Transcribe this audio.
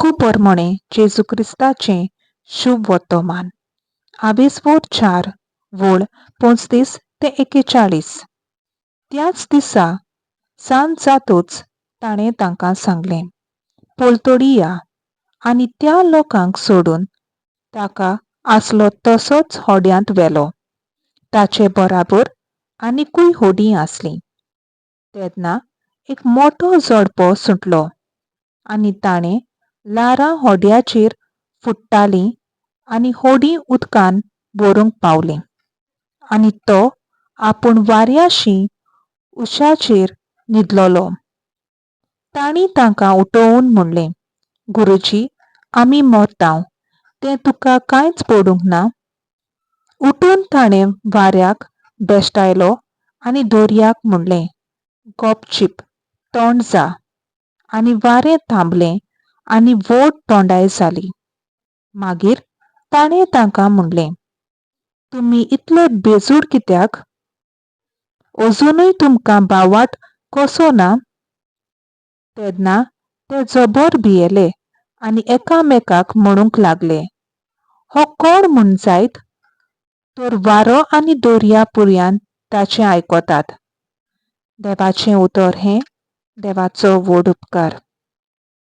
खूप बरमणे जेजू क्रिस्ताचे शुभ वर्तमान 4 वोळ 35 ते 41. त्याच दिसा सांज जातूच ताणें तांकां सांगलें, पोलतोडी या आनी त्या लोकांक सोडून ताका आसलो तसोच होड्यांत व्हेलो. ताचे बराबर आनीकूय होडी आसली. तेन्ना एक मोठो झडपो सुटलो आनी ताणें लारां होड्याचेर फुट्टालीं आनी होडी उदकान भरूंक पावली. आनी तो आपूण वाऱ्याशी उशाचेर न्हिदलोलो. तांणी तांकां उठोवन म्हणलें, गुरुजी, आमी मरतांव, तें तुका कांयच पडूंक ना? उठून ताणें वाऱ्याक बेश्टायलो आनी दर्याक म्हणलें, गपचीप थंड जा. आनी वारें थांबलें आनी व्हड थंडाय जाली. मागीर ताणें तांकां म्हणलें, तुमी इतले बेजूड कित्याक? अजुनूय तुमकां बावाट कसो ना? तेन्ना ते जबर भियेले आनी एकामेकाक म्हणूंक लागले, हो कोण म्हूण जायत? तर वारो आनी दर्या पुर्यान ताचें आयकतात. देवाचें उतर हें, देवाचो व्हड उपकार.